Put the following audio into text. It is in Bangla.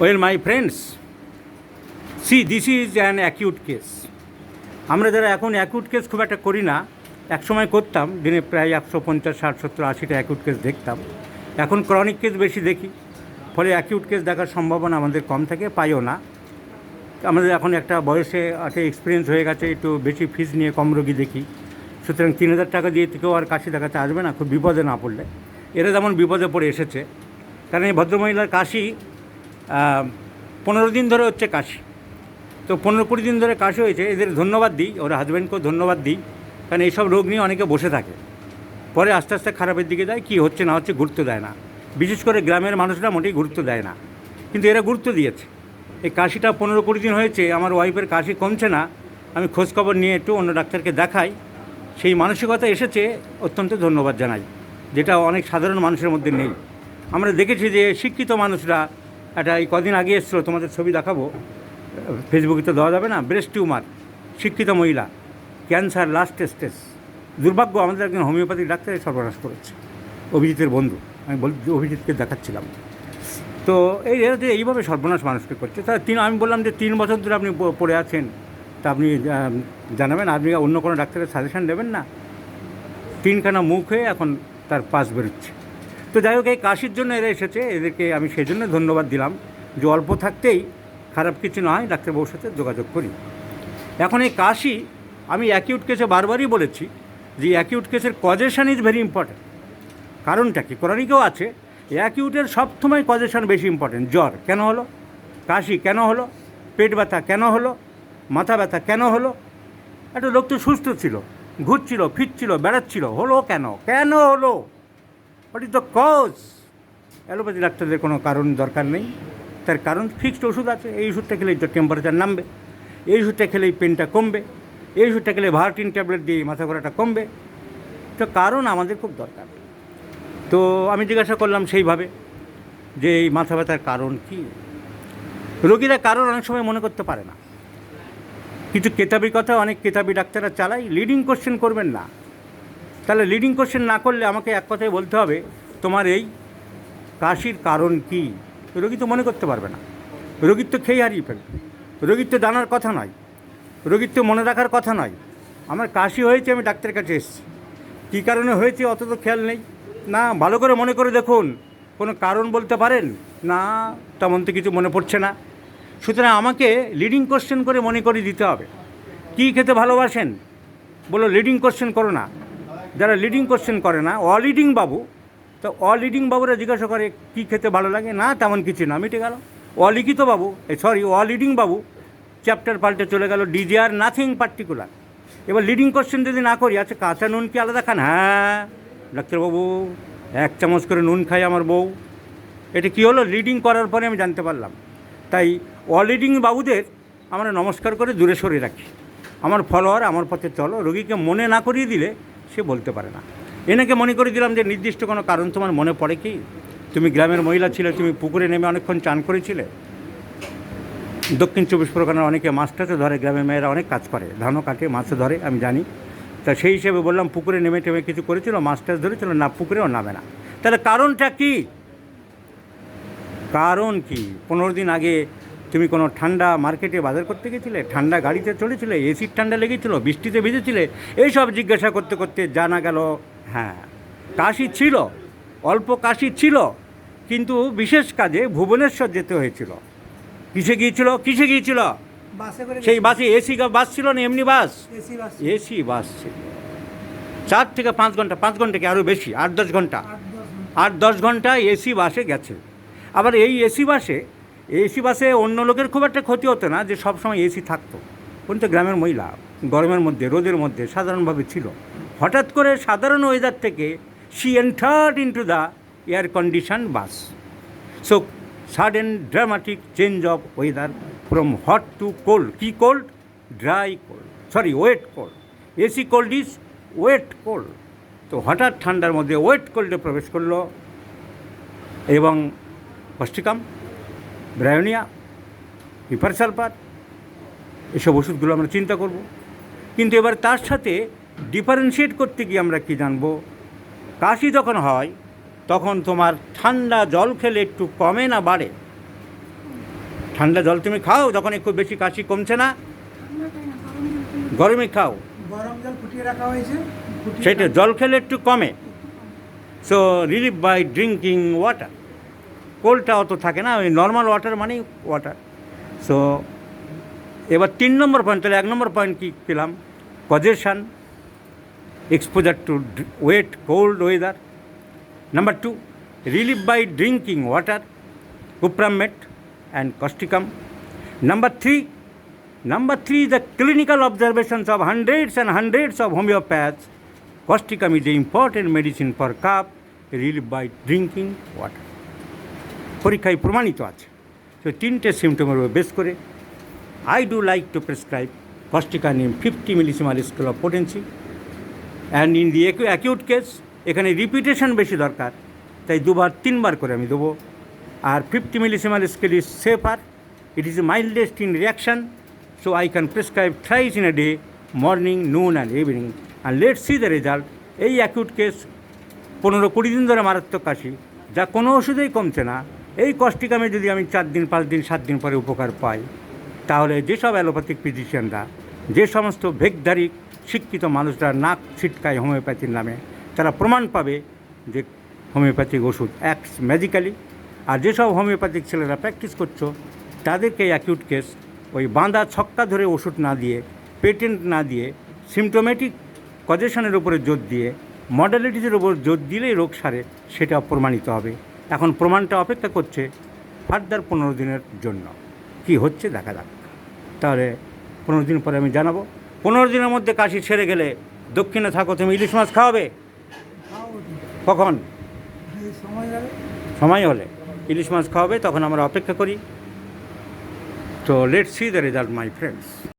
Well, my friends, see, this is an acute case. আমরা যারা এখন অ্যাকিউট কেস খুব একটা করি না, একসময় করতাম, দিনে প্রায় 150, 60, 70, 80টা অ্যাকিউট কেস দেখতাম। এখন ক্রনিক কেস বেশি দেখি, ফলে অ্যাকিউট কেস দেখার সম্ভাবনা আমাদের কম থাকে, পাইও না। আমাদের এখন একটা বয়সে একটা এক্সপিরিয়েন্স হয়ে গেছে, একটু বেশি ফিস নিয়ে কম রোগী দেখি। সুতরাং 3,000 টাকা দিয়ে থেকেও আর কাশি দেখাতে আসবে না, খুব বিপদে না পড়লে। এরা যেমন বিপদে পড়ে এসেছে, কারণ এই ভদ্রমহিলার কাশি 15 দিন ধরে হচ্ছে কাশি। তো 15-20 দিন ধরে কাশি হয়েছে, এদের ধন্যবাদ দিই, ওর হাজব্যান্ডকেও ধন্যবাদ দিই, কারণ এইসব রোগ নিয়ে অনেকে বসে থাকে, পরে আস্তে আস্তে খারাপের দিকে যায়, কী হচ্ছে না হচ্ছে গুরুত্ব দেয় না। বিশেষ করে গ্রামের মানুষরা মোটেই গুরুত্ব দেয় না, কিন্তু এরা গুরুত্ব দিয়েছে। এই কাশিটা 15-20 দিন হয়েছে, আমার ওয়াইফের কাশি কমছে না, আমি খোঁজখবর নিয়ে একটু অন্য ডাক্তারকে দেখাই, সেই মানসিকতা এসেছে, অত্যন্ত ধন্যবাদ জানাই, যেটা অনেক সাধারণ মানুষের মধ্যে নেই। আমরা দেখেছি যে শিক্ষিত মানুষরা, একটা এই কদিন আগে এসেছিলো, তোমাদের ছবি দেখাবো, ফেসবুকে তো দেওয়া যাবে না, ব্রেস্ট টিউমার, শিক্ষিত মহিলা, ক্যান্সার লাস্ট স্টেজ। দুর্ভাগ্য, আমাদের একজন হোমিওপ্যাথিক ডাক্তারের সর্বনাশ করেছে, অভিজিতের বন্ধু, আমি অভিজিৎকে দেখাচ্ছিলাম। তো এরা যে এইভাবে সর্বনাশ মানুষকে করছে, তা আমি বললাম যে 3 বছর ধরে আপনি পড়ে আছেন, তা আপনি জানাবেন, আপনি অন্য কোনো ডাক্তারের সাজেশান দেবেন না? 3খানা মুখ হয়ে এখন তার পাশ বেরোচ্ছে। তো যাই হোক, এই কাশির জন্য এরা এসেছে, এদেরকে আমি সেই জন্য ধন্যবাদ দিলাম, যে অল্প থাকতেই খারাপ কিছু না হয়, ডাক্তারবাবুর সাথে যোগাযোগ করি। এখন এই কাশি, আমি অ্যাকিউট কেসে বারবারই বলেছি যে অ্যাকিউট কেসের কজেশন ইজ ভেরি ইম্পর্ট্যান্ট। কারণটা কি, ক্রনিকও আছে, অ্যাকিউটের সবসময় কজেশন বেশি ইম্পর্ট্যান্ট। জ্বর কেন হলো, কাশি কেন হলো, পেট ব্যথা কেন হলো, মাথা ব্যথা কেন হলো? একটা লোক তো সুস্থ ছিল, ঘুরছিল, ফিরছিল, বেড়াচ্ছিল, হলো কেন, কেন হলো? What is the cause? Allopathy ডাক্তারদের কোনো কারণ দরকার নেই, তার কারণ ফিক্সড ওষুধ আছে। এই ওষুধটা খেলেই তো টেম্পারেচার নামবে, এই ওষুধটা খেলেই পেনটা কমবে, এই ওষুধটা খেলে ভার্টিন ট্যাবলেট দিয়ে মাথা ঘোরাটা কমবে। তো কারণ আমাদের খুব দরকার। তো আমি জিজ্ঞাসা করলাম সেইভাবে যে এই মাথা ব্যথার কারণ কী। রোগীরা কারণ অনেক সময় মনে করতে পারে না, কিছু কেতাবি কথা অনেক কেতাবি ডাক্তাররা চালাই, লিডিং কোশ্চেন করবেন না। তাহলে লিডিং কোশ্চেন না করলে আমাকে এক কথায় বলতে হবে, তোমার এই কাশির কারণ কী। রোগী তো মনে করতে পারবে না, রোগীর তো খেয়ে হারিয়ে ফেলবে, রোগীর তো জানার কথা নয়, রোগীর তো মনে রাখার কথা নয়। আমার কাশি হয়েছে, আমি ডাক্তারের কাছে এসেছি, কী কারণে হয়েছে অত তো খেয়াল নেই। না, ভালো করে মনে করে দেখুন, কোনো কারণ বলতে পারেন না, তেমন তো কিছু মনে পড়ছে না। সুতরাং আমাকে লিডিং কোশ্চেন করে মনে করে দিতে হবে। কী খেতে ভালোবাসেন, বলো লিডিং কোশ্চেন করো না। যারা লিডিং কোশ্চেন করে না, অলিডিং বাবু, তো অলিডিং বাবুরা জিজ্ঞাসা করে কী খেতে ভালো লাগে, না তেমন কিছু না, মিটে গেল। অলিখিত বাবু, অলিডিং বাবু চ্যাপ্টার পাল্টে চলে গেল, ডিজিআর নাথিং পার্টিকুলার। এবার লিডিং কোশ্চেন যদি না করি, আচ্ছা কাঁচা নুন কি আলাদা খান? হ্যাঁ ডাক্তারবাবু, 1 চামচ করে নুন খাই আমার বউ। এটা কী হলো, লিডিং করার পরে আমি জানতে পারলাম। তাই অলিডিং বাবুদের আমরা নমস্কার করে দূরে সরে রাখি। আমার ফলোয়ার, আমার পথে চলো। রোগীকে মনে না করিয়ে দিলে সে বলতে পারে না। এনাকে মনে করে দিলাম যে নির্দিষ্ট কোনো কারণ তোমার মনে পড়ে কি? তুমি গ্রামের মহিলা ছিলে, তুমি পুকুরে নেমে অনেকক্ষণ চান করেছিলে। দক্ষিণ 24 পরগনার অনেকে মাছ টাছও ধরে, গ্রামের মেয়েরা অনেক কাজ করে, ধানও কাটে, মাছও ধরে, আমি জানি। তা সেই হিসেবে বললাম, পুকুরে নেমে টেমে কিছু করেছিল, মাছ টাছ ধরেছিল না, পুকুরেও নামে না। তাহলে কারণটা কি? কারণ কি? 15 দিন আগে তুমি কোনো ঠান্ডা মার্কেটে বাজার করতে গেছিলে, ঠান্ডা গাড়িতে চলেছিলে, এসির ঠান্ডা লেগেছিলো, বৃষ্টিতে ভিজেছিলে, এইসব জিজ্ঞাসা করতে করতে জানা গেল হ্যাঁ কাশি ছিল, অল্প কাশি ছিল, কিন্তু বিশেষ কাজে ভুবনেশ্বর যেতে হয়েছিল। কিসে গিয়েছিল? সেই বাসে, এসি বাস ছিল না এমনি বাস? এসি বাস ছিল। 4 থেকে 5 ঘন্টা, 5 ঘন্টা কি আরও বেশি, 8-10 ঘন্টা, 8-10 ঘন্টা এসি বাসে গেছে। আবার এই এসি বাসে অন্য লোকের খুব একটা ক্ষতি হতো না, যে সব সময় এসি থাকতো। কিন্তু গ্রামের মহিলা গরমের মধ্যে, রোদের মধ্যে সাধারণভাবে ছিল। হঠাৎ করে সাধারণ ওয়েদার থেকে she entered into the air condition bus. So sudden dramatic change of weather from hot to cold. কি cold? Dry cold, wet cold. AC cold is wet cold. তো হঠাৎ ঠান্ডার মধ্যে ওয়েট কোল্ডে প্রবেশ করলো, এবং অস্টিকাম, ব্রায়োনিয়া, হিপারসালফার, এসব ওষুধগুলো আমরা চিন্তা করব। কিন্তু এবার তার সাথে ডিফারেন্সিয়েট করতে গিয়ে আমরা কি জানবো, কাশি যখন হয় তখন তোমার ঠান্ডা জল খেলে একটু কমে না বাড়ে? ঠান্ডা জল তুমি খাও যখন একটু বেশি কাশি কমছে না? গরমে খাও, গরম জল ফুটিয়ে রাখা হয়েছে, সেটা জল খেলে একটু কমে। So relief by drinking water. কোল্ডটা অত থাকে না, ওই নর্মাল ওয়াটার মানেই ওয়াটার। সো এবার 3 নম্বর পয়েন্ট, তাহলে 1 নম্বর পয়েন্ট কী পেলাম? Causation, exposure to wet, cold weather. Number 2, relief by drinking water, Cupramet and Causticum. Number 3, the clinical observations of hundreds and hundreds of homeopaths. Causticum is an important medicine for cough, relief by drinking water. পরীক্ষায় প্রমাণিত আছে। তো 3টে সিমটমের উপর বেস করে I do like to prescribe Causticum in 50 millisiemens scale of potency. And in the acute case এখানে রিপিটেশন বেশি দরকার, তাই 2-3বার করে আমি দেবো। আর 50 millisiemens scale is safer, it is mildest in reaction, so I can prescribe thrice in a day, morning, noon and evening, and let see the result. এই অ্যাকিউট কেস 15-20 দিন ধরে মারাত্মক কাশি, যা কোনো ওষুধেই কমছে না, এই কস্টিকামে যদি আমি 4 দিন, 5 দিন, 7 দিন পরে উপকার পাই, তাহলে যেসব অ্যালোপ্যাথিক ফিজিশিয়ানরা, যে সমস্ত ভেগধারী শিক্ষিত মানুষরা নাক ছিটকায় হোমিওপ্যাথির নামে, তারা প্রমাণ পাবে যে হোমিওপ্যাথিক ওষুধ অ্যাক্টস ম্যাজিক্যালি। আর যেসব হোমিওপ্যাথিক ছেলেরা প্র্যাকটিস করছো, তাদেরকে অ্যাকিউট কেস ওই বাঁধা ছক্কা ধরে ওষুধ না দিয়ে, পেটেন্ট না দিয়ে, সিমটোমেটিক কজেশনের উপরে জোর দিয়ে, মডালিটিসের উপর জোর দিলেই রোগ সারে, সেটা প্রমাণিত হবে। এখন প্রমাণটা অপেক্ষা করছে ফার্দার 15 দিনের জন্য। কি হচ্ছে দেখা যাক। তাহলে 15 দিন পরে আমি জানাবো। 15 দিনের মধ্যে কাশি ছেড়ে গেলে দক্ষিণে থাকো, তুমি ইলিশ মাছ খাওয়াবে? কখন? সময় হলে ইলিশ মাছ খাওয়াবে, তখন আমরা অপেক্ষা করি। তো let's see the result my friends.